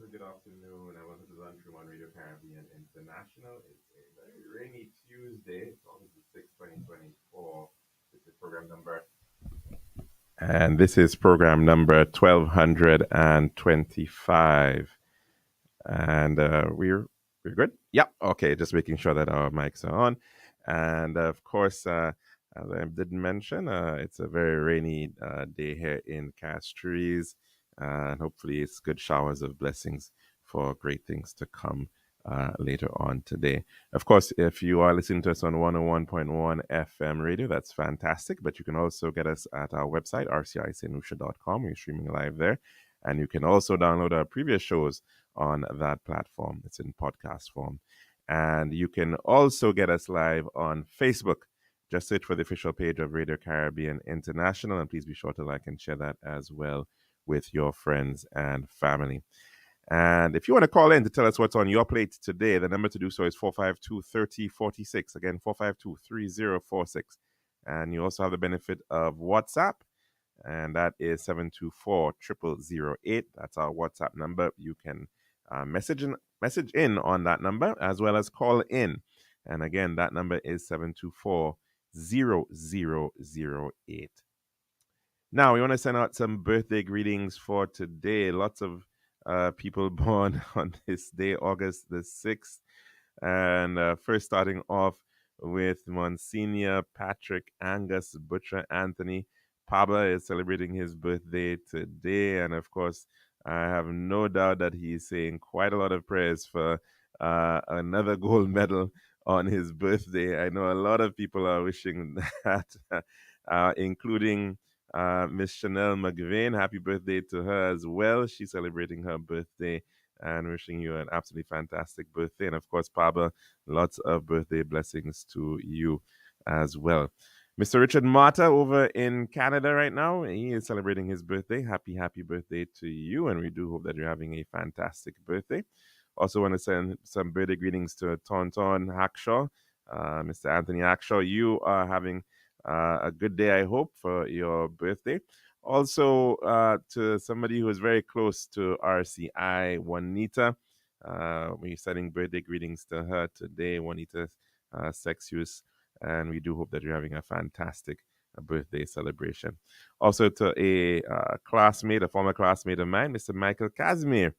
good afternoon, and welcome to Lunchroom on Radio Caribbean International. It's a very rainy Tuesday. It's August the 6th, 2024. This is program number. And this is program number 1225. And we're good? Yep. Okay, just making sure that our mics are on. And of course, as I did mention, it's a very rainy day here in Castries. And hopefully, it's good showers of blessings for great things to come later on today. Of course, if you are listening to us on 101.1 FM radio, that's fantastic. But you can also get us at our website, rcisenusha.com. We're streaming live there. And you can also download our previous shows on that platform. It's in podcast form. And you can also get us live on Facebook. Just search for the official page of Radio Caribbean International, and please be sure to like and share that as well with your friends and family. And if you want to call in to tell us what's on your plate today, the number to do so is 452-3046. Again, 452-3046. And you also have the benefit of WhatsApp, and that is 724-0008. That's our WhatsApp number. You can message in on that number as well as call in. And again, that number is 724-0008. Now, we want to send out some birthday greetings for today. Lots of people born on this day, August the 6th. And first starting off with Monsignor Patrick Angus Butcher Anthony. Pablo is celebrating his birthday today. And of course, I have no doubt that he is saying quite a lot of prayers for another gold medal on his birthday. I know a lot of people are wishing that, including Miss Chanel McVeigh. Happy birthday to her as well. She's celebrating her birthday and wishing you an absolutely fantastic birthday. And of course, Pablo, lots of birthday blessings to you as well. Mr. Richard Mata over in Canada right now, he is celebrating his birthday. Happy birthday to you. And we do hope that you're having a fantastic birthday. Also want to send some birthday greetings to Tonton Hackshaw, Mr. Anthony Hackshaw. You are having a good day, I hope, for your birthday. Also, to somebody who is very close to RCI, Juanita. We're sending birthday greetings to her today, Juanita Sexius. And we do hope that you're having a fantastic birthday celebration. Also to a classmate, a former classmate of mine, Mr. Michael Casimir.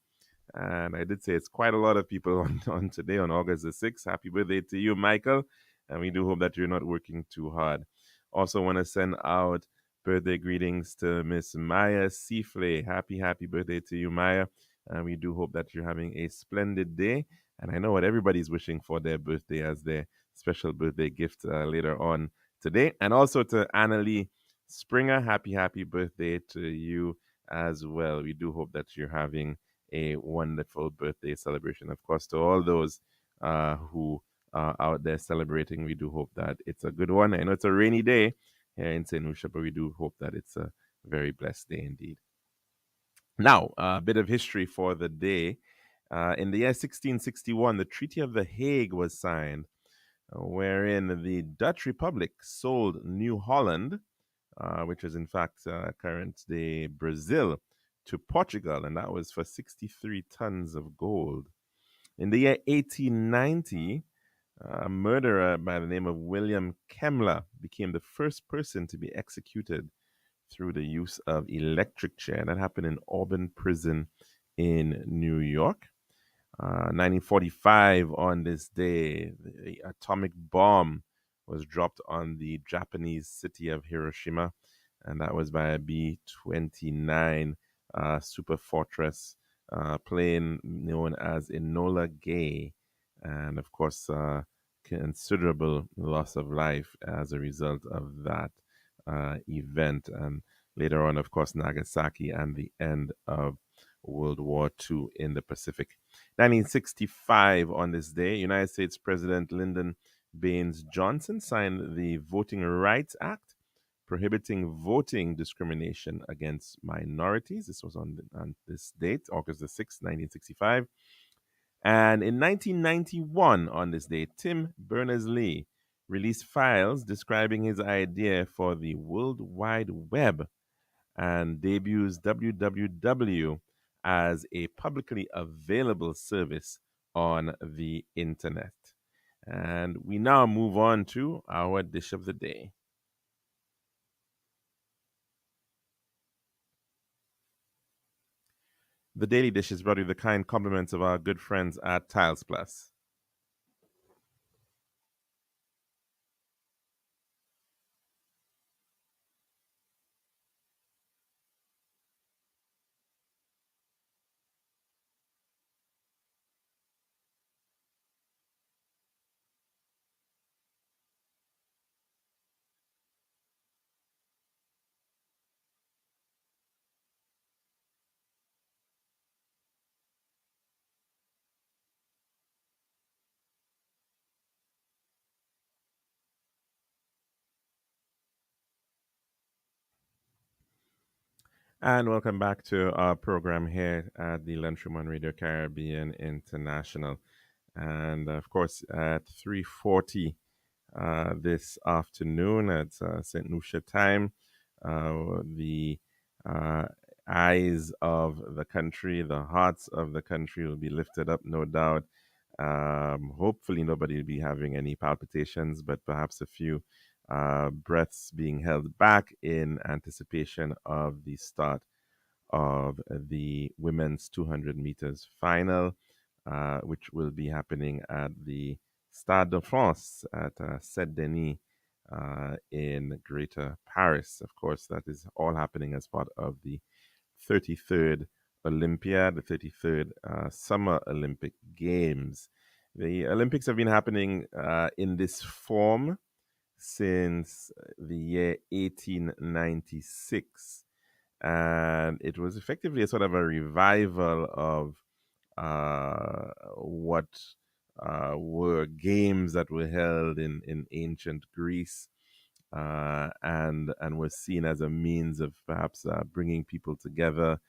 And I did say it's quite a lot of people on today, on August the 6th. Happy birthday to you, Michael. And we do hope that you're not working too hard. Also want to send out birthday greetings to Miss Maya Seaflay. Happy birthday to you, Maya. And we do hope that you're having a splendid day. And I know what everybody's wishing for their birthday as their special birthday gift later on today. And also to Annalie Springer, happy birthday to you as well. We do hope that you're having a wonderful birthday celebration. Of course, to all those who are out there celebrating, we do hope that it's a good one. I know it's a rainy day here in St. Lucia, but we do hope that it's a very blessed day indeed. Now, a bit of history for the day. In the year 1661, the Treaty of The Hague was signed, wherein the Dutch Republic sold New Holland, which is in fact current day Brazil, to Portugal, and that was for 63 tons of gold. In the year 1890, a murderer by the name of William Kemmler became the first person to be executed through the use of electric chair. That happened in Auburn Prison in New York. 1945, on this day, the atomic bomb was dropped on the Japanese city of Hiroshima, and that was by a B-29 Super Fortress plane known as Enola Gay. And of course, considerable loss of life as a result of that event. And later on, of course, Nagasaki and the end of World War II in the Pacific. 1965, on this day, United States President Lyndon Baines Johnson signed the Voting Rights Act, prohibiting voting discrimination against minorities. This was on this date, August the 6th, 1965. And in 1991, on this day, Tim Berners-Lee released files describing his idea for the World Wide Web and debuts www as a publicly available service on the internet. And we now move on to our dish of the day. The daily dish is brought with the kind compliments of our good friends at Tiles Plus. And welcome back to our program here at the Lunchroom on Radio Caribbean International. And of course, at 3:40 this afternoon at St. Lucia time, the uh, eyes of the country, the hearts of the country will be lifted up, no doubt. Hopefully, nobody will be having any palpitations, but perhaps a few breaths being held back in anticipation of the start of the women's 200 meters final, which will be happening at the Stade de France at Saint Denis in Greater Paris. Of course, that is all happening as part of the 33rd Olympiad, the 33rd Summer Olympic Games. The Olympics have been happening in this form since the year 1896. And it was effectively a sort of a revival of what were games that were held in ancient Greece, and was seen as a means of perhaps bringing people together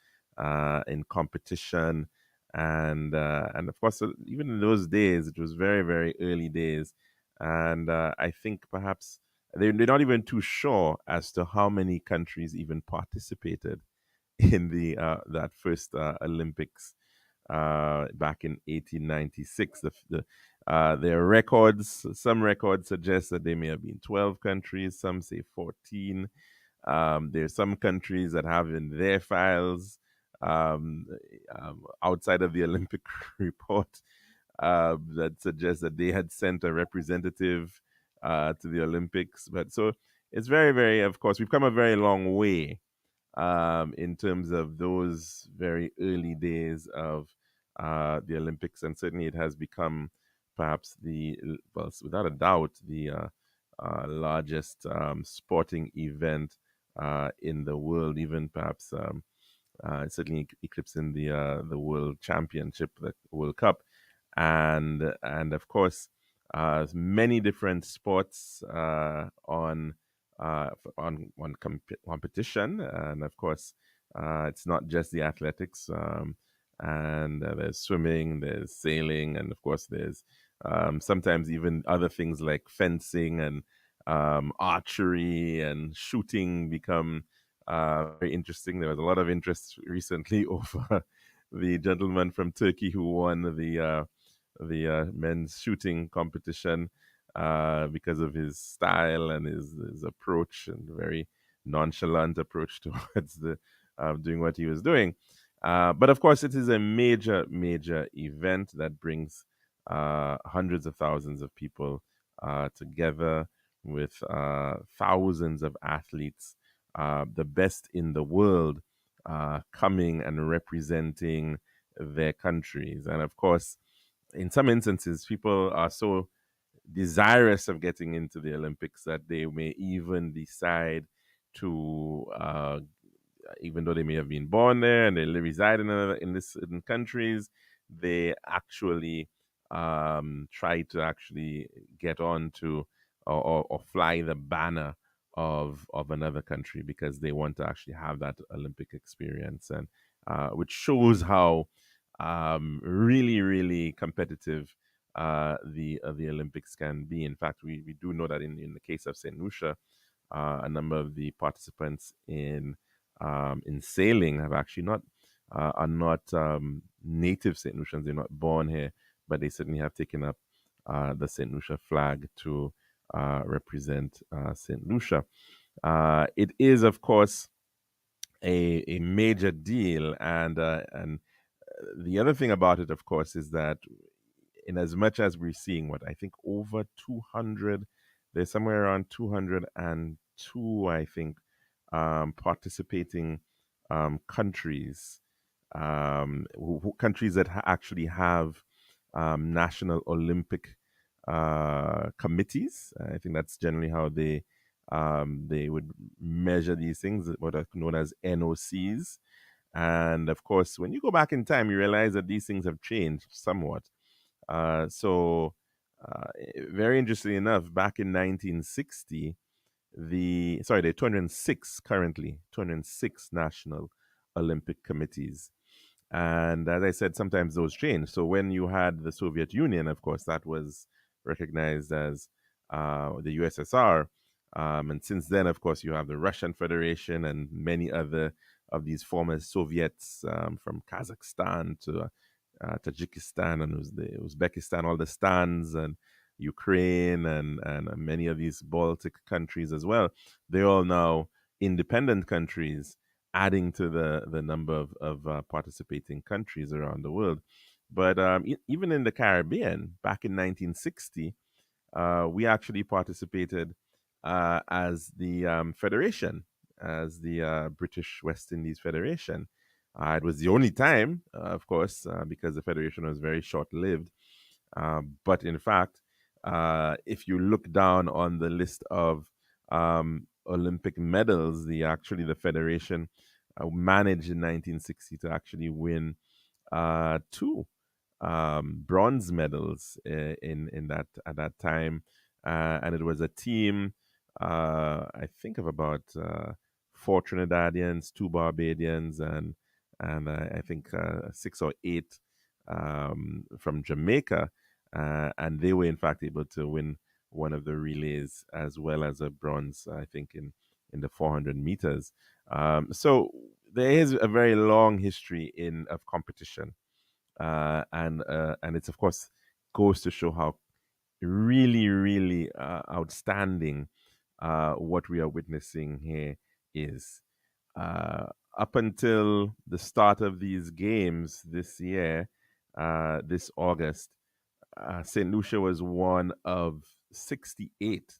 in competition. And of course, even in those days, it was very, very early days. And I think perhaps they're not even too sure as to how many countries even participated in the that first Olympics back in 1896. Their records, some records suggest that there may have been 12 countries, some say 14. There's some countries that have in their files, um, outside of the Olympic report, that suggests that they had sent a representative to the Olympics. But so it's very, very, of course, we've come a very long way in terms of those very early days of the Olympics, and certainly it has become perhaps well, without a doubt, the largest sporting event in the world, even perhaps certainly eclipsing the World Championship, the World Cup, and of course, many different sports competition, and of course, it's not just the athletics. And there's swimming, there's sailing, and of course, there's sometimes even other things like fencing and archery and shooting become very interesting. There was a lot of interest recently over the gentleman from Turkey who won the men's shooting competition because of his style and his approach and very nonchalant approach towards the doing what he was doing. But of course, it is a major, major event that brings hundreds of thousands of people together with thousands of athletes, the best in the world, coming and representing their countries. And of course, in some instances, people are so desirous of getting into the Olympics that they may even decide to even though they may have been born there and they reside in countries, they actually try to actually get on to or fly the banner of another country because they want to actually have that Olympic experience, and which shows how really, really competitive the Olympics can be. In fact, we do know that in the case of St. Lucia, a number of the participants in sailing have actually not are not native St. Lucians. They're not born here, but they certainly have taken up the St. Lucia flag to represent St. Lucia. It is, of course, a major deal, and the other thing about it, of course, is that in as much as we're seeing what I think over 200, there's somewhere around 202, I think, participating countries, countries that actually have national Olympic committees. I think that's generally how they would measure these things, what are known as NOCs. And of course, when you go back in time, you realize that these things have changed somewhat. So, very interestingly enough, back in 1960, there are 206 currently, 206 national Olympic committees. And as I said, sometimes those change. So when you had the Soviet Union, of course, that was recognized as the USSR. And since then, of course, you have the Russian Federation and many other of these former Soviets, from Kazakhstan to Tajikistan and Uzbekistan, all the stans, and Ukraine, and many of these Baltic countries as well. They're all now independent countries, adding to the number of participating countries around the world. But even in the Caribbean, back in 1960, we actually participated as the federation, as the British West Indies Federation. It was the only time, of course, because the federation was very short lived. But in fact, if you look down on the list of Olympic medals, the federation managed in 1960 to actually win two bronze medals in that at that time, and it was a team. I think of about four Trinidadians, two Barbadians, and I think six or eight from Jamaica, and they were in fact able to win one of the relays as well as a bronze. I think in the 400 meters. So there is a very long history in of competition, and it's of course goes to show how really outstanding what we are witnessing here is. Up until the start of these games this year, this August, St. Lucia was one of 68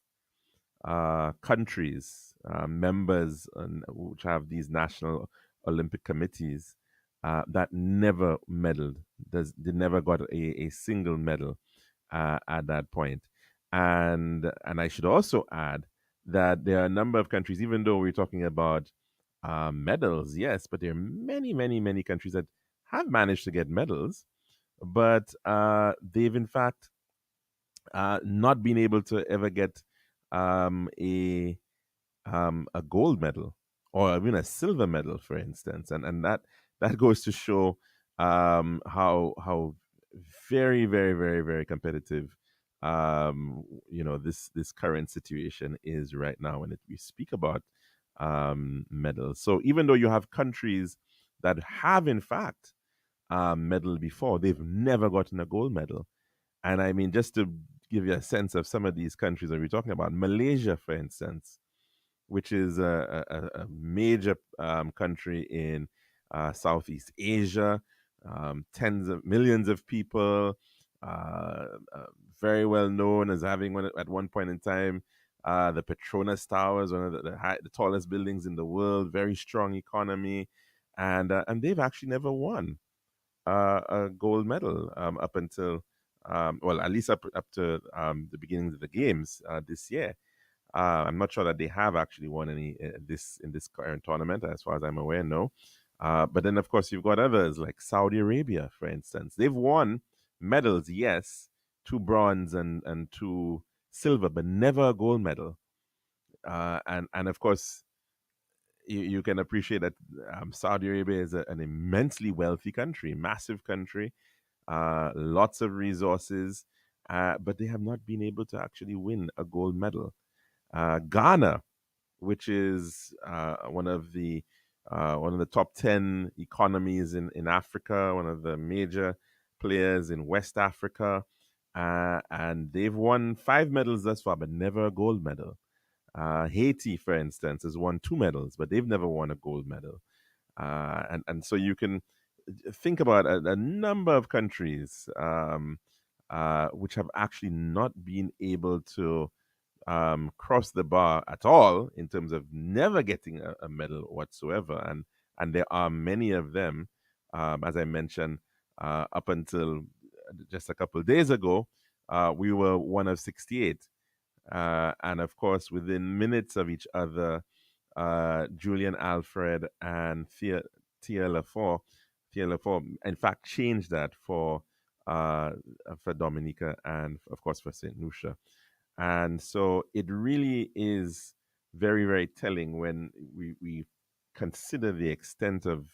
countries, members, which have these national Olympic committees, that never medaled. They never got a single medal at that point. And I should also add that there are a number of countries, even though we're talking about medals, yes, but there are many countries that have managed to get medals, but they've in fact not been able to ever get um, a a gold medal or even a silver medal, for instance, and that goes to show how very competitive this current situation is right now when we speak about medals. So even though you have countries that have in fact medal before, they've never gotten a gold medal. And I mean, just to give you a sense of some of these countries that we're talking about, Malaysia, for instance, which is a major country in Southeast Asia, tens of millions of people, very well known as having one at one point in time. The Petronas Towers, one of the tallest buildings in the world, very strong economy, and they've actually never won a gold medal up until well, at least up to the beginnings of the games this year. I'm not sure that they have actually won any this in this current tournament, as far as I'm aware. No, but then of course you've got others like Saudi Arabia, for instance. They've won medals, yes, two bronze and two silver, but never a gold medal. And of course you can appreciate that Saudi Arabia is an immensely wealthy country, massive country, lots of resources, but they have not been able to actually win a gold medal. Ghana, which is one of the one of the top 10 economies in Africa, one of the major players in West Africa. And they've won 5 medals thus far, but never a gold medal. Haiti, for instance, has won 2 medals, but they've never won a gold medal. And so you can think about a number of countries which have actually not been able to cross the bar at all in terms of never getting a medal whatsoever. And there are many of them, as I mentioned, up until just a couple of days ago, we were one of 68. And of course, within minutes of each other, Julian Alfred and Tia Lafont, in fact, changed that for Dominica and, of course, for St. Lucia. And so it really is very, very telling when we consider the extent of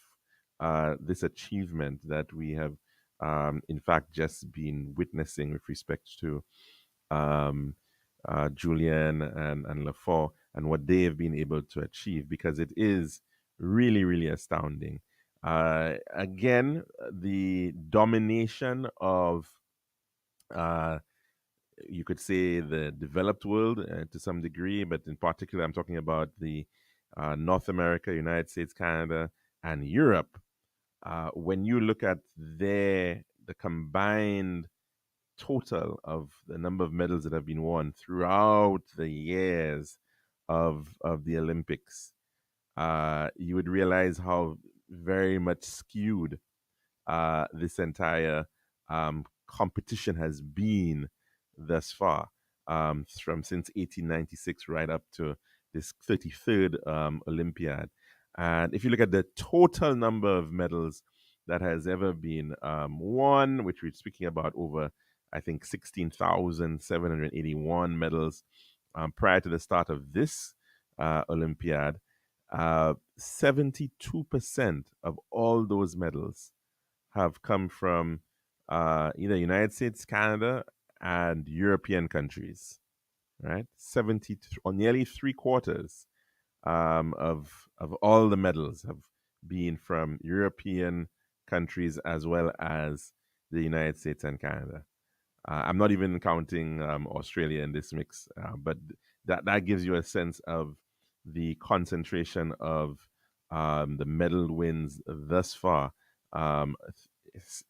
this achievement that we have, in fact, just been witnessing with respect to um, Julian and Lafont and what they have been able to achieve, because it is really, really astounding. Again, the domination of uh, you could say the developed world to some degree, but in particular, I'm talking about the North America, United States, Canada, and Europe. When you look at the combined total of the number of medals that have been won throughout the years of the Olympics, you would realize how very much skewed this entire competition has been thus far, from since 1896 right up to this 33rd Olympiad. And if you look at the total number of medals that has ever been won, which we're speaking about over, I think, 16,781 medals prior to the start of this Olympiad, 72% of all those medals have come from either United States, Canada, and European countries, right? 70 or nearly 3 quarters of all the medals have been from European countries as well as the United States and Canada. I'm not even counting Australia in this mix, but that gives you a sense of the concentration of the medal wins thus far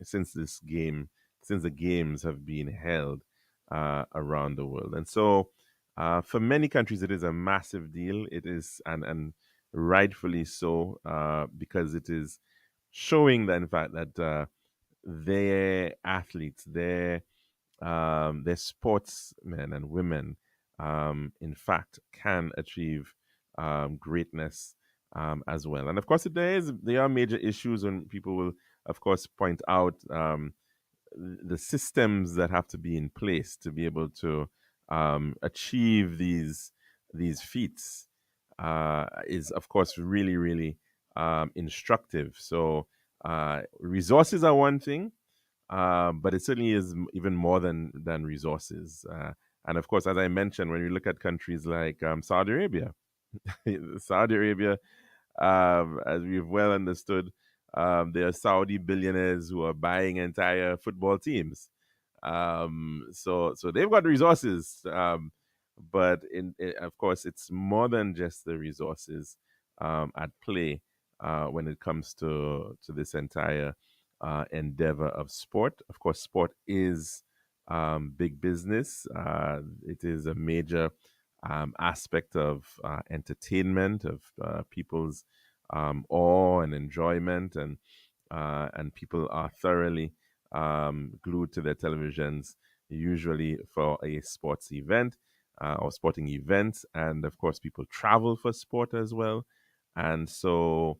since since the games have been held around the world. And so, for many countries, it is a massive deal. It is, and rightfully so, because it is showing that, in fact, that their athletes, their sportsmen and women, in fact, can achieve greatness as well. And of course, there are major issues, and people will, of course, point out the systems that have to be in place to be able to achieve these feats. Is of course really, really instructive. So resources are one thing, but it certainly is even more than resources. And of course, as I mentioned, when we look at countries like Saudi Arabia, Saudi Arabia, as we've well understood, there are Saudi billionaires who are buying entire football teams. So they've got resources, but of course, it's more than just the resources at play when it comes to this entire endeavor of sport. Of course, sport is big business. It is a major aspect of entertainment, of people's awe and enjoyment, and people are thoroughly glued to their televisions, usually for a sports event or sporting events. And of course, people travel for sport as well. And so,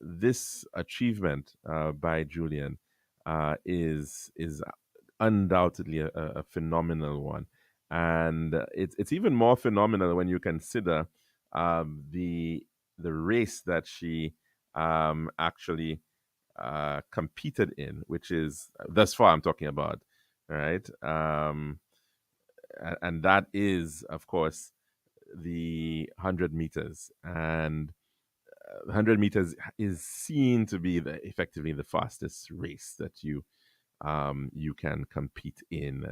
this achievement by Julian is undoubtedly a phenomenal one, and it's even more phenomenal when you consider the race that she actually competed in, which is thus far I'm talking about, right? And that is, of course, the 100 meters. And 100 meters is seen to be effectively the fastest race that you can compete in,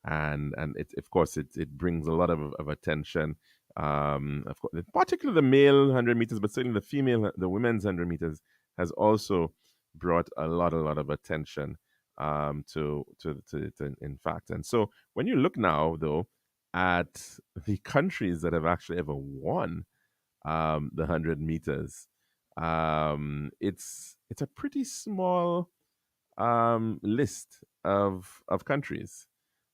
and it, of course, it brings a lot of attention. Of course, particularly the male 100 meters, but certainly the women's 100 meters has also brought a lot of attention, to in fact. And so when you look now, though, at the countries that have actually ever won, the 100 meters, it's a pretty small, list of countries,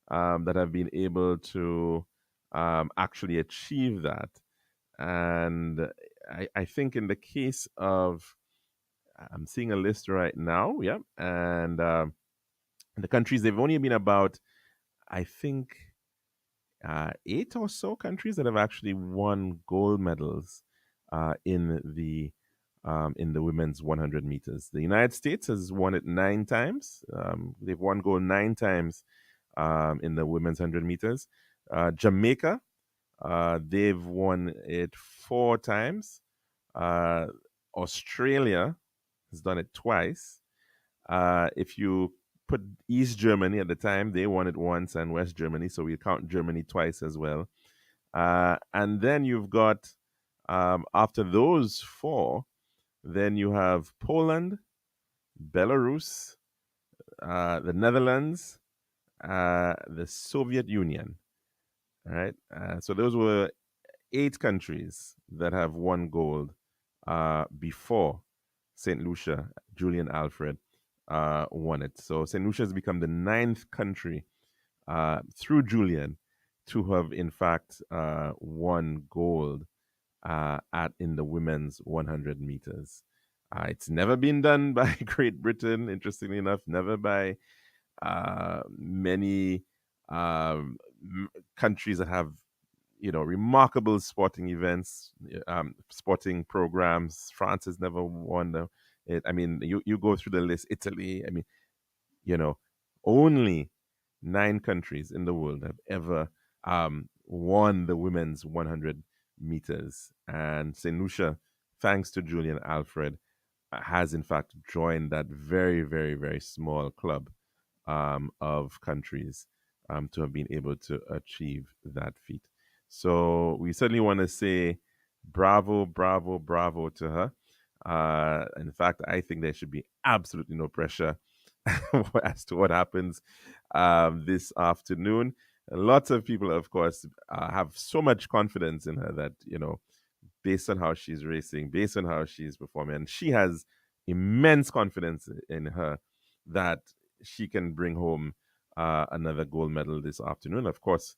that have been able to, actually achieve that. And I think in the case of, I'm seeing a list right now, yeah, and the countries, they've only been about, I think, eight or so countries that have actually won gold medals, in the women's 100 meters. The United States has won it nine times. They've won gold nine times, in the women's 100 meters. Jamaica, they've won it four times. Uh, Australia has done it twice. If you put East Germany at the time, they won it once, and West Germany, so we count Germany twice as well. And then you've got, after those four, then you have Poland, Belarus, the Netherlands, the Soviet Union. All right. So those were eight countries that have won gold, before St. Lucia, Julian Alfred, won it. So St. Lucia has become the ninth country, through Julian, to have in fact, won gold, at in the women's 100 meters. It's never been done by Great Britain, interestingly enough, never by, many, countries that have, remarkable sporting events, sporting programs. France has never won it. I mean, you go through the list. Italy. I mean, you know, only nine countries in the world have ever, won the women's 100 meters, and Saint Lucia, thanks to Julian Alfred, has in fact joined that very, very, very small club, of countries, to have been able to achieve that feat. So we certainly want to say bravo, bravo, bravo to her. In fact, I think there should be absolutely no pressure as to what happens, this afternoon. Lots of people, of course, have so much confidence in her that, based on how she's racing, based on how she's performing. And she has immense confidence in her that she can bring home, another gold medal this afternoon. Of course,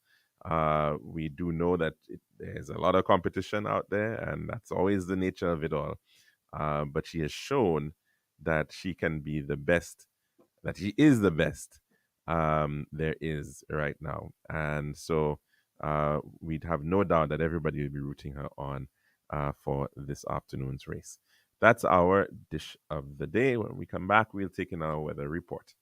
we do know that there's a lot of competition out there, and that's always the nature of it all. But she has shown that she can be the best, that she is the best, there is right now. And so, we'd have no doubt that everybody will be rooting her on, for this afternoon's race. That's our dish of the day. When we come back, we'll take in our weather report.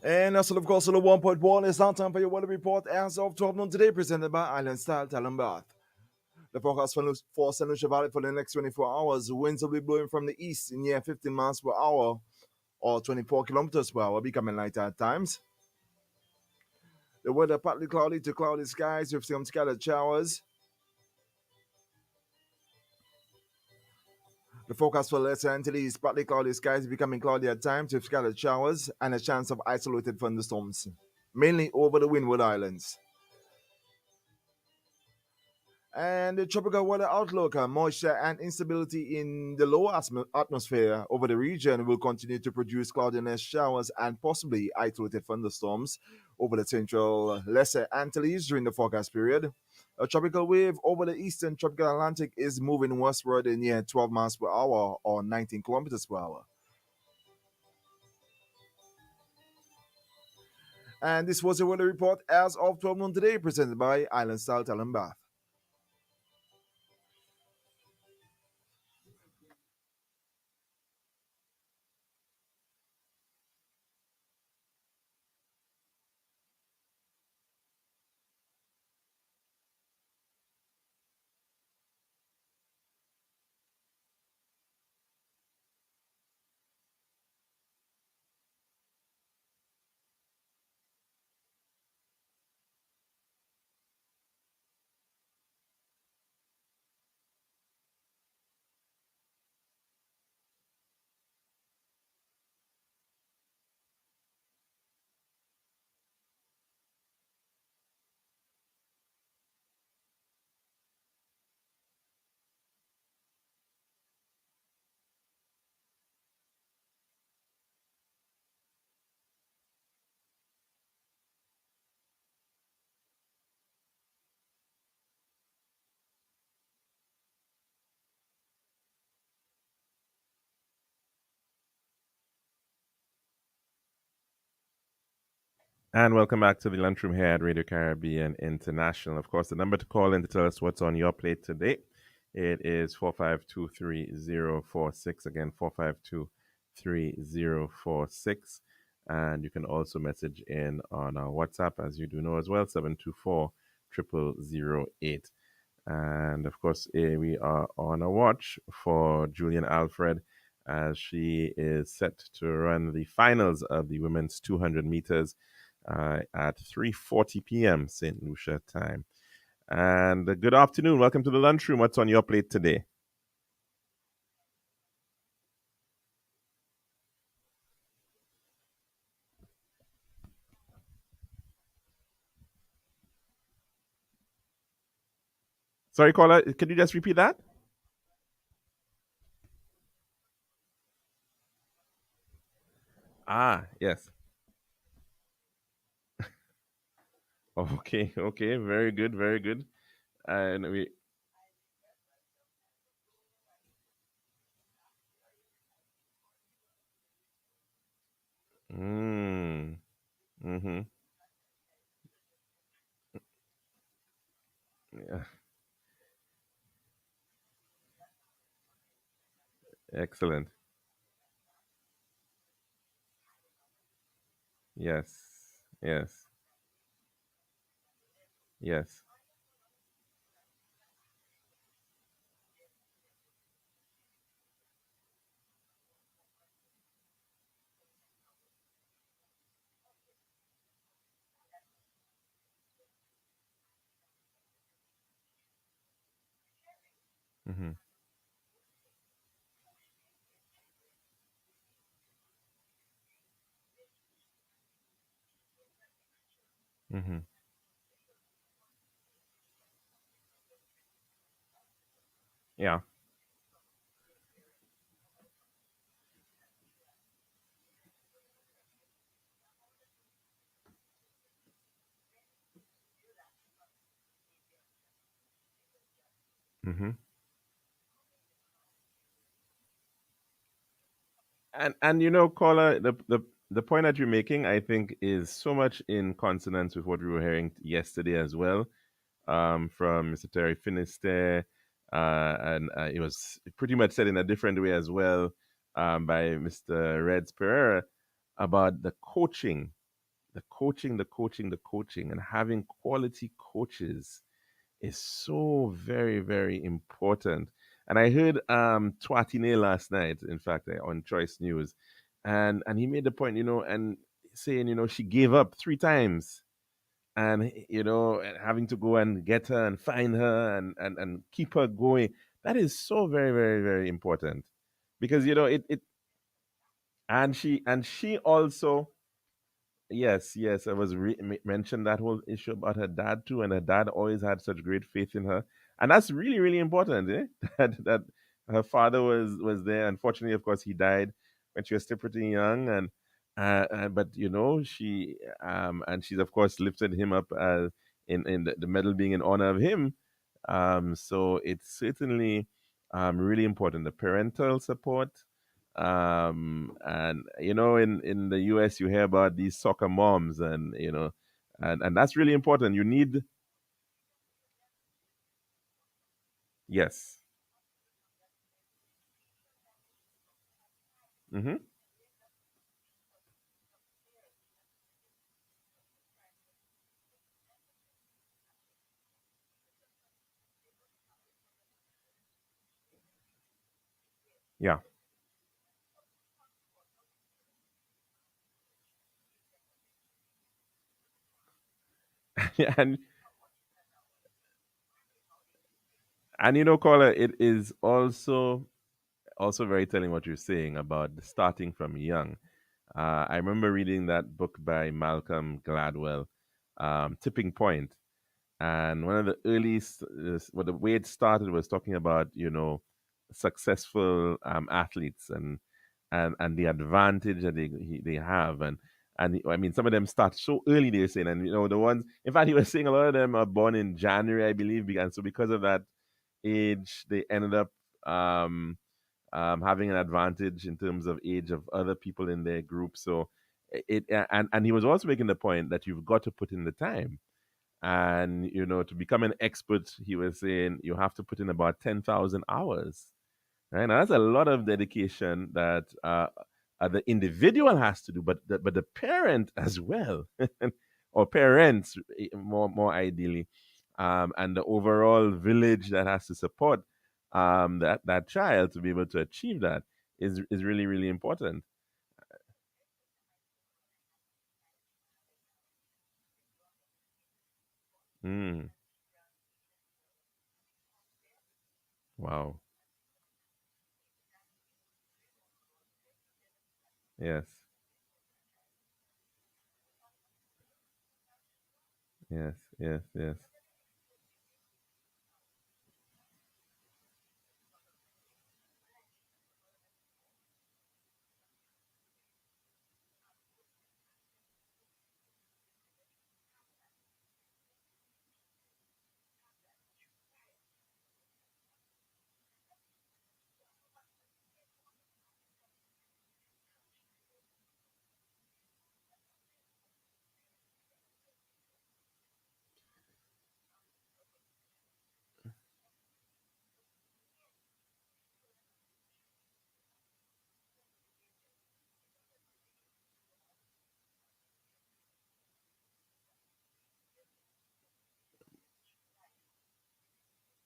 And also, of course, on the 1.1 is now time for your weather report as of 12 noon today, presented by Island Style Talent Bath. The forecast for San Lucia Valley for the next 24 hours, winds will be blowing from the east in near 15 miles per hour or 24 kilometers per hour, becoming lighter at times. The weather partly cloudy to cloudy skies with some scattered showers. The forecast for Lesser Antilles, partly cloudy skies becoming cloudy at times with scattered showers and a chance of isolated thunderstorms, mainly over the Windward Islands. And the tropical weather outlook, moisture and instability in the low atmosphere over the region will continue to produce cloudiness, showers, and possibly isolated thunderstorms over the central Lesser Antilles during the forecast period. A tropical wave over the eastern tropical Atlantic is moving westward in near 12 miles per hour or 19 kilometers per hour. And this was a weather report as of 12 noon today, presented by Island Style Talent Bath. And welcome back to the lunchroom here at Radio Caribbean International. Of course, the number to call in to tell us what's on your plate today, it is 4523046. Again, 4523046. And you can also message in on our WhatsApp, as you do know as well, 724 0008. And of course, we are on a watch for Julian Alfred as she is set to run the finals of the women's 200 meters at 3:40 p.m. St. Lucia time. And good afternoon. Welcome to the lunchroom. What's on your plate today? Sorry, caller. Can you just repeat that? Ah, yes. Okay, okay. Very good, very good. And we. Mm, mm-hmm. Yeah, excellent. Yes, yes, yes. Mm-hmm. Mm-hmm. Yeah. Mm-hmm. And you know, caller, the point that you're making, I think, is so much in consonance with what we were hearing yesterday as well, from Mr. Terry Finisterre, and it was pretty much said in a different way as well, by Mr. Reds Pereira about the coaching. the coaching, and having quality coaches is so very, very important. And I heard Twatine last night, in fact, on Choice News, and he made the point, and saying, she gave up 3 times, and and having to go and get her and find her and keep her going. That is so very, very, very important, because it and she also. Yes, yes. I was mentioned that whole issue about her dad too, and her dad always had such great faith in her, and that's really, really important. That her father was there. Unfortunately, of course, he died when she was still pretty young, and but she and she's of course lifted him up in the medal being in honor of him. So it's certainly really important, the parental support. And in the US you hear about these soccer moms, and and that's really important. You need. Yes. Hmm. Yeah. and Caller, it is also very telling what you're saying about starting from young. I remember reading that book by Malcolm Gladwell, Tipping Point. And one of the earliest, well, the way it started was talking about successful athletes, and the advantage that they have, and I mean, some of them start so early, they're saying, and the ones, in fact, he was saying a lot of them are born in January, I believe, and so because of that age, they ended up um, having an advantage in terms of age of other people in their group. So and he was also making the point that you've got to put in the time, and to become an expert, he was saying you have to put in about 10,000 hours. Right now, that's a lot of dedication that the individual has to do, but the parent as well, or parents, more ideally, and the overall village that has to support that child to be able to achieve that is really, really important. Mm, wow. Yes. Yes. Yes. Yes.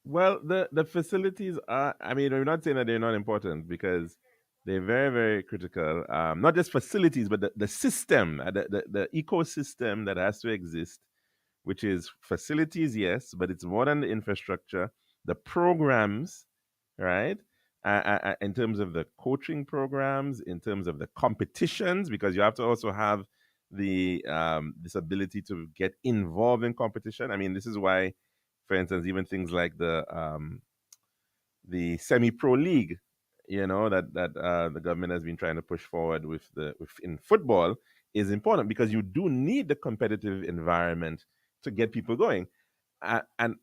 Well, the facilities are. I mean, we're not saying that they're not important, because they're very, very critical. Not just facilities, but the system, the ecosystem that has to exist, which is facilities, yes, but it's more than the infrastructure, the programs, right? In terms of the coaching programs, in terms of the competitions, because you have to also have this ability to get involved in competition. I mean, this is why, for instance, even things like the semi-pro league, that the government has been trying to push forward in football, is important, because you do need the competitive environment to get people going. And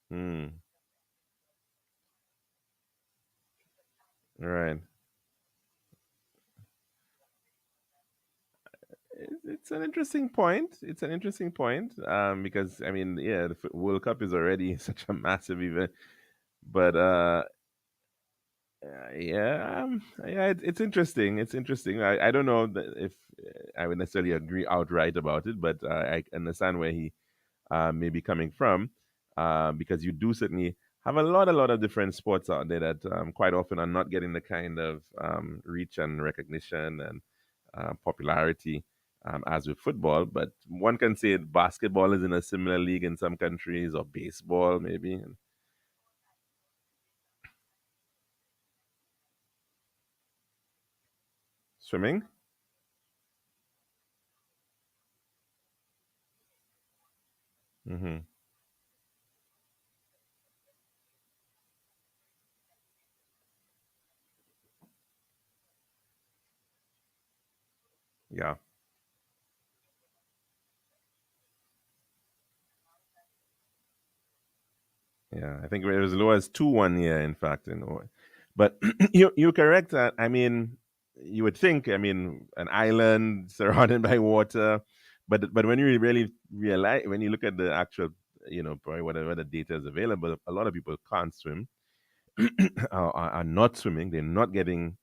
Hmm. Right. It's an interesting point. It's an interesting point. Because I mean, yeah, the World Cup is already such a massive event, but yeah, yeah, it's interesting. It's interesting. I don't know if I would necessarily agree outright about it, but I understand where he may be coming from, because you do certainly have a lot of different sports out there that quite often are not getting the kind of reach and recognition and popularity as with football. But one can say basketball is in a similar league in some countries, or baseball maybe, and swimming. Hmm. Yeah. Yeah, I think it was as low as 2 1 year, in fact. But you're correct. That I mean, you would think. I mean, an island surrounded by water, but when you really realize, when you look at the actual, probably whatever the data is available, a lot of people can't swim, are not swimming. They're not getting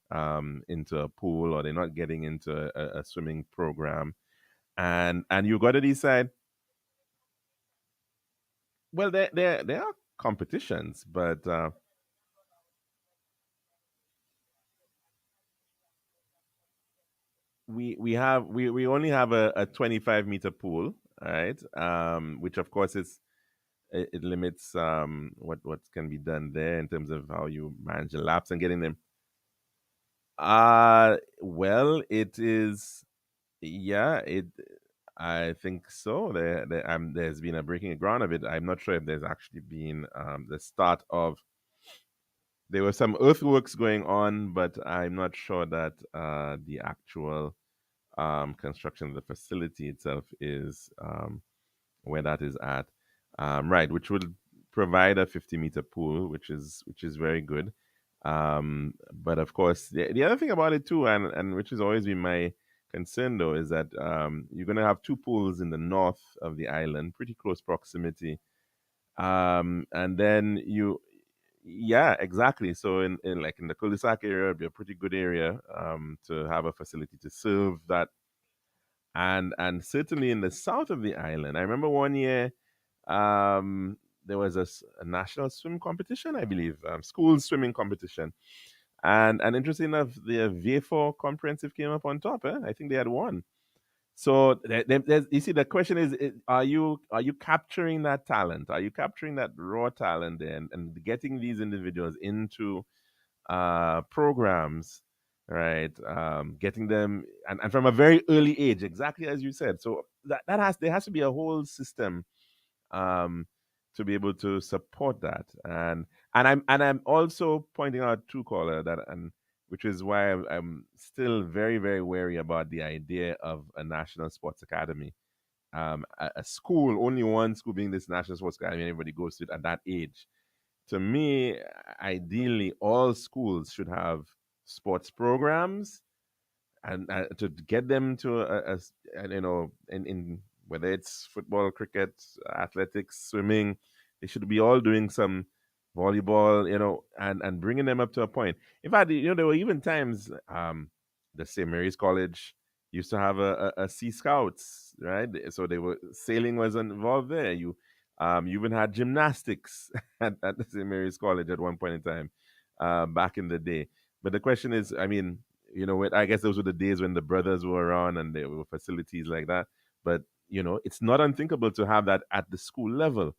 into a pool, or they're not getting into a swimming program, and you got to decide. Well, there are competitions, but we only have a 25-meter pool, right? Which of course it limits what can be done there in terms of how you manage the laps and getting them. Well, it is, yeah, it I think so. There's been a breaking of ground of it. I'm not sure if there's actually been the start of. There were some earthworks going on, but I'm not sure that the actual construction of the facility itself is where that is at. Right, which would provide a 50-meter pool, which is very good. But of course, the other thing about it too, and which has always been my concern though, is that you're going to have two pools in the north of the island, pretty close proximity, and then yeah, exactly. So in like in the cul-de-sac area, it'd be a pretty good area to have a facility to serve that, and certainly in the south of the island. I remember one year there was a national swim competition, I believe, school swimming competition, and interesting enough, the V4 comprehensive came up on top. I think they had won. So you see, the question is, are you capturing that talent? Are you capturing that raw talent and getting these individuals into programs, right? Getting them, and from a very early age, exactly as you said. So there has to be a whole system um, to be able to support that. And I'm also pointing out too, caller, that, and which is why I'm still very very wary about the idea of a national sports academy. A school, only one school being this national sports academy, everybody goes to it at that age. To me, ideally, all schools should have sports programs, and to get them to and, in whether it's football, cricket, athletics, swimming, they should be all doing some volleyball, and bringing them up to a point. In fact, there were even times, the St. Mary's College used to have a Sea Scouts, right? So they were sailing was involved there. You even had gymnastics at the St. Mary's College at one point in time, back in the day. But the question is, I mean, I guess those were the days when the brothers were around and there were facilities like that. But it's not unthinkable to have that at the school level.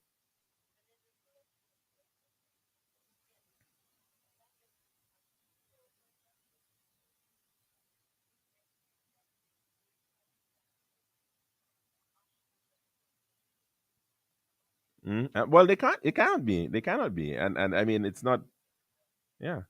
Well, they can't. It cannot be. They cannot be. And I mean, it's not. Yeah.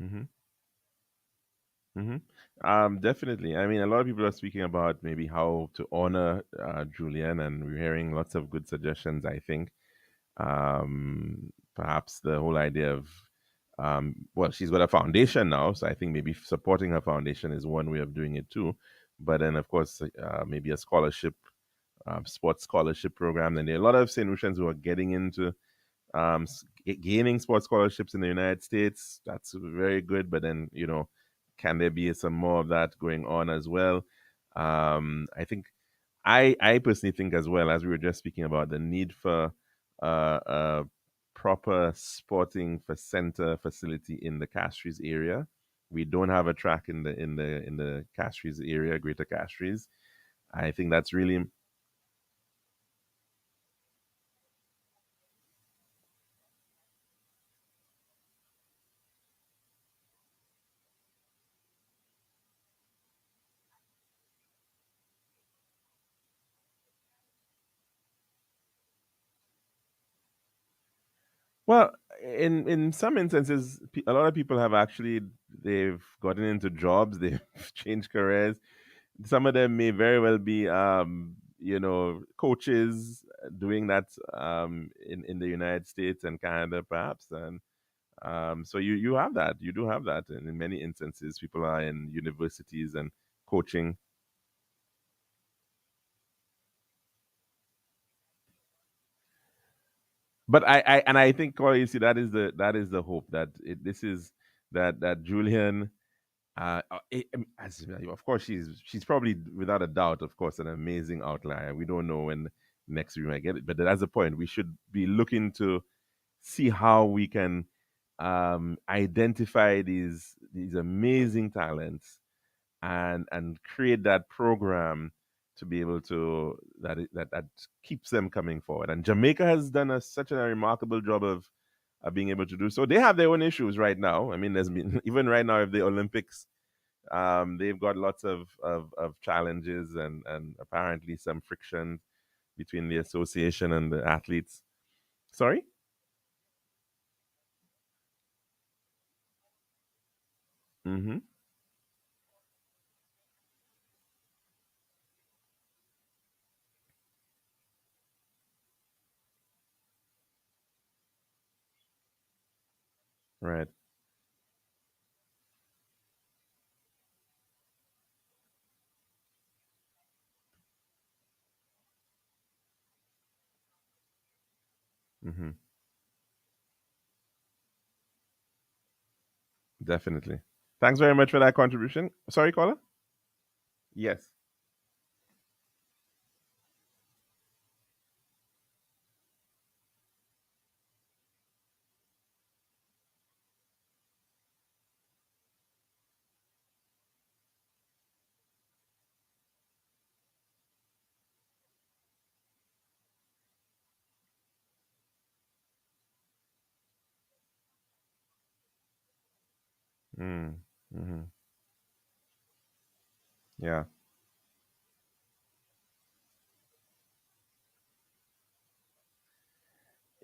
Mm-hmm. Mm-hmm. Definitely. I mean, a lot of people are speaking about maybe how to honor Julian, and we're hearing lots of good suggestions. I think perhaps the whole idea of well, she's got a foundation now, so I think maybe supporting her foundation is one way of doing it too. But then, of course, maybe a scholarship, sports scholarship program. And there are a lot of St. Lucians who are getting into gaining sports scholarships in the United States. That's very good. But then, can there be some more of that going on as well? I think I personally think as well, as we were just speaking about the need for a proper sporting for center facility in the Castries area. We don't have a track in the Castries area, Greater Castries. I think that's really well. In some instances, a lot of people have actually they've gotten into jobs, they've changed careers. Some of them may very well be coaches doing that in the United States and Canada perhaps. And so you have that, you do have that, and in many instances people are in universities and coaching. But I think, Corey, you see, that is the hope that this is that Julian, of course, she's probably without a doubt, of course, an amazing outlier. We don't know when next we might get it, but that's the point. We should be looking to see how we can identify these amazing talents and create that program to be able to that keeps them coming forward. And Jamaica has done such a remarkable job of being able to do so. They have their own issues right now. I mean, there's been even right now, if the Olympics, they've got lots of challenges and apparently some friction between the association and the athletes. Sorry. Mm-hmm. Right. Mm-hmm. Definitely. Thanks very much for that contribution. Sorry, caller. Yes. Mm. Mm-hmm. Yeah.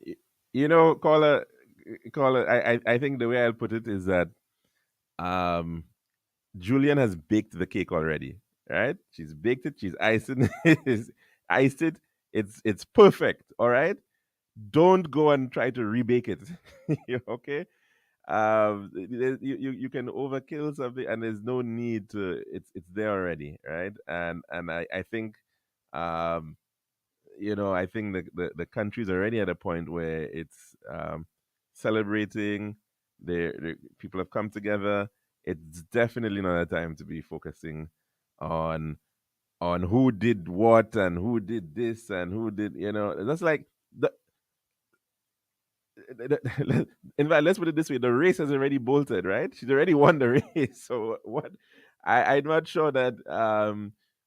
Y- caller. I think the way I'll put it is that um, Julian has baked the cake already. Right? She's baked it. She's iced it. iced it. It's perfect. All right. Don't go and try to rebake it. Okay. You can overkill something, and there's no need to. It's there already, right? And I think um I think the country's already at a point where it's celebrating. People have come together. It's definitely not a time to be focusing on who did what and who did this and who did. That's like the, in fact, let's put it this way: the race has already bolted, right? She's already won the race. So what? I'm not sure that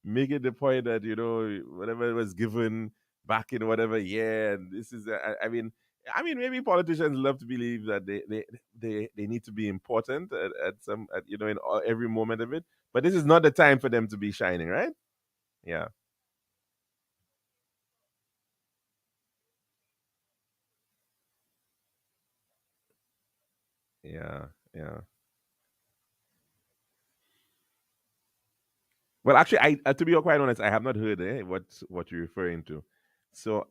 making the point that whatever was given back in whatever year, and this is. I mean, maybe politicians love to believe that they need to be important at some in every moment of it. But this is not the time for them to be shining, right? Yeah, yeah, yeah. Well, actually, I to be quite honest, I have not heard what you're referring to. So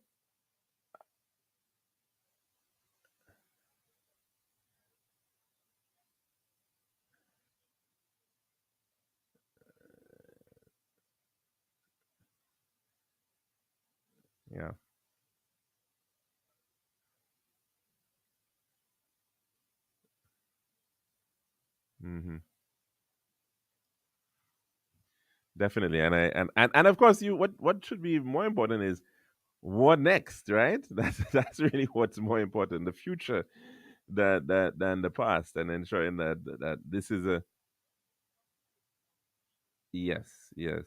yeah. Hmm. Definitely, and of course, you what should be more important is what next, right? That's really what's more important, the future that than the past, and ensuring that this is a yes, yes,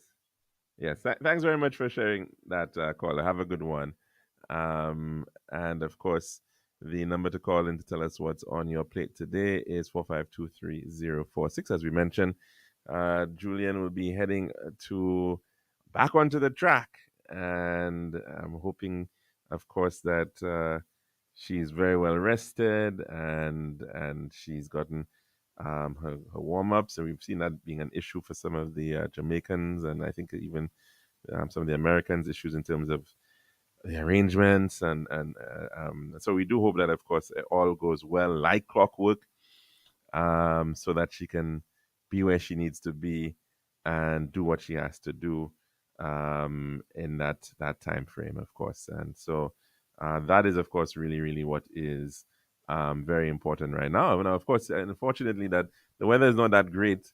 yes. Thanks very much for sharing that, caller. Have a good one. And of course, the number to call in to tell us what's on your plate today is 4523046. As we mentioned, Julian will be heading to back onto the track, and I'm hoping, of course, that she's very well rested and she's gotten her warm up. So we've seen that being an issue for some of the Jamaicans, and I think even some of the Americans, issues in terms of the arrangements and so we do hope that of course it all goes well like clockwork, so that she can be where she needs to be and do what she has to do in that time frame, of course. And so that is, of course, really what is very important right now. Now, of course, unfortunately, that the weather is not that great,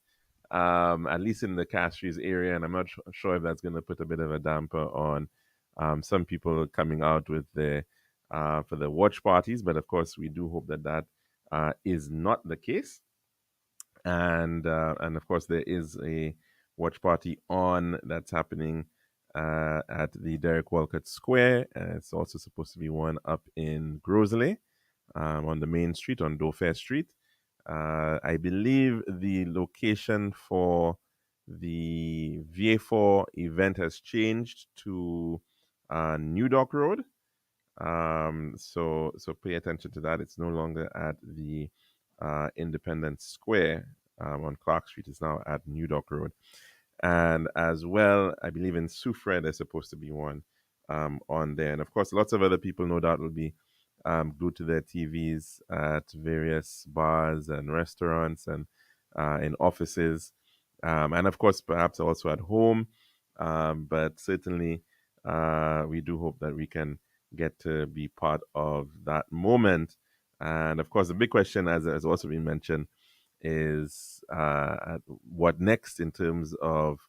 at least in the Castries area, and I'm not sure if that's going to put a bit of a damper on some people coming out with the for the watch parties. But of course, we do hope that that is not the case. And of course there is a watch party on that's happening at the Derek Walcott Square. It's also supposed to be one up in Grosley, on the main street on Dauphin Street. I believe the location for the VA4 event has changed to New Dock Road. So pay attention to that. It's no longer at the Independence Square on Clark Street. It's now at New Dock Road. And as well, I believe in Soufriere, there's supposed to be one on there. And of course, lots of other people, no doubt, will be glued to their TVs at various bars and restaurants and in offices. And of course, perhaps also at home. But certainly, we do hope that we can get to be part of that moment. And of course, the big question, as has also been mentioned, is what next in terms of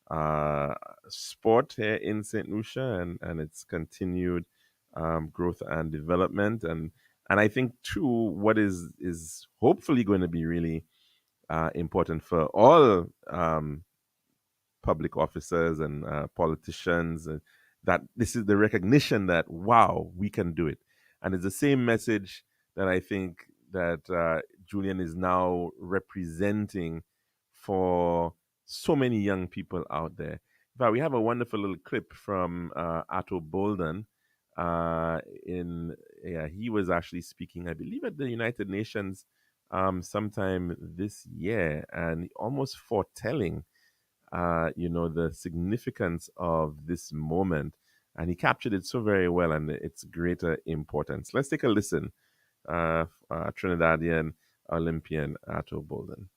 uh, sport here in St. Lucia and its continued growth and development. And I think too, what is hopefully going to be really important for all public officers and politicians, that this is the recognition that wow, we can do it. And it's the same message that I think that Julian is now representing for so many young people out there. In fact, we have a wonderful little clip from Atto Bolden. In Yeah, he was actually speaking, I believe, at the United Nations sometime this year, and almost foretelling the significance of this moment. And he captured it so very well and its greater importance. Let's take a listen. Trinidadian Olympian Atto Bolden.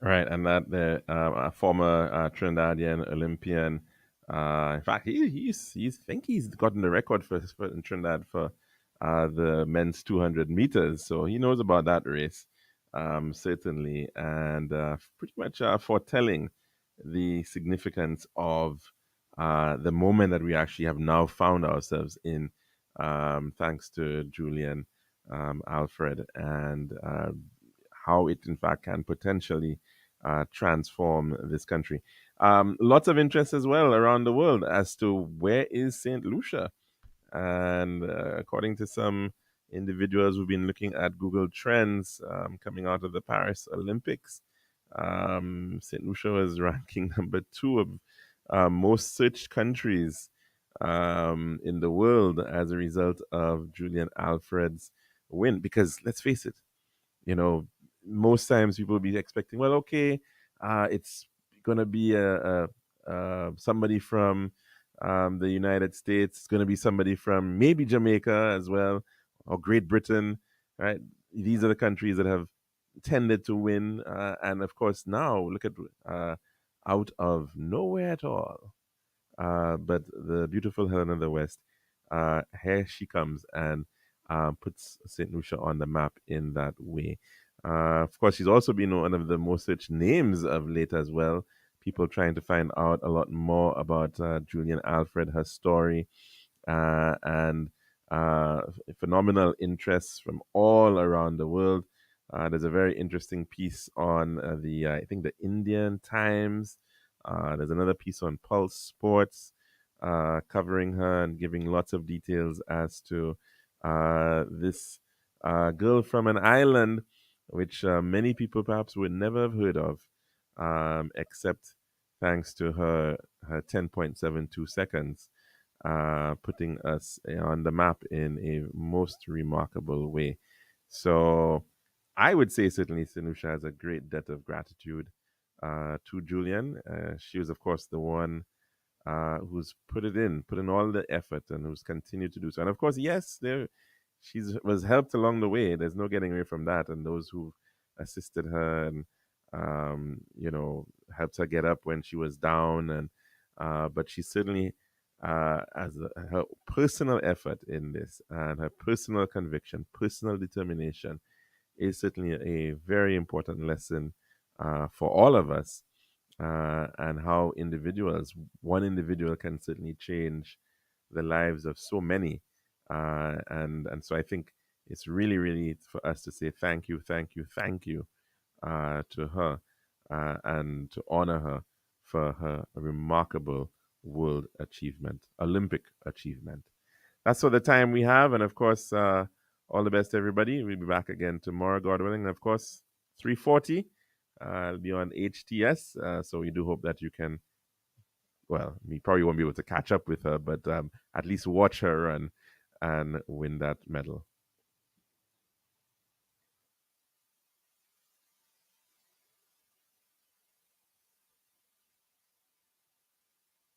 Right, and that the a former Trinidadian Olympian. In fact, he's think he's gotten the record for in Trinidad for the men's 200 meters, so he knows about that race, certainly, and pretty much foretelling the significance of the moment that we actually have now found ourselves in, thanks to Julian Alfred, and how it in fact can potentially transform this country. Lots of interest as well around the world as to where is Saint Lucia, and according to some individuals who've been looking at Google Trends coming out of the Paris Olympics, St. Lucia was ranking number two of most searched countries in the world as a result of Julian Alfred's win. Because let's face it, you know, most times people will be expecting, well, okay, it's going to be somebody from the United States. It's going to be somebody from maybe Jamaica as well, or Great Britain, right? These are the countries that have tended to win. And of course, now look at out of nowhere at all, but the beautiful Helena of the West, here she comes and puts St. Lucia on the map in that way. Of course, she's also been one of the most searched names of late as well. People trying to find out a lot more about Julian Alfred, her story, and phenomenal interests from all around the world. There's a very interesting piece on I think, the Indian Times. There's another piece on Pulse Sports covering her and giving lots of details as to this girl from an island which many people perhaps would never have heard of, except thanks to her 10.72 seconds, putting us on the map in a most remarkable way. So I would say certainly Sinusha has a great debt of gratitude to Julian. She was, of course, the one who's put in all the effort, and who's continued to do so. And of course, yes, she's was helped along the way. There's no getting away from that. And those who assisted her and helped her get up when she was down, and but she certainly, her personal effort in this and her personal conviction, personal determination, is certainly a very important lesson for all of us, and how one individual can certainly change the lives of so many. And so I think it's really, really for us to say thank you, thank you, thank you to her, and to honor her for her remarkable world achievement, Olympic achievement. That's all the time we have. And of course, all the best, everybody. We'll be back again tomorrow, God willing. And of course, 3:40. I'll be on HTS. So we do hope that you can, well, we probably won't be able to catch up with her, but at least watch her and win that medal.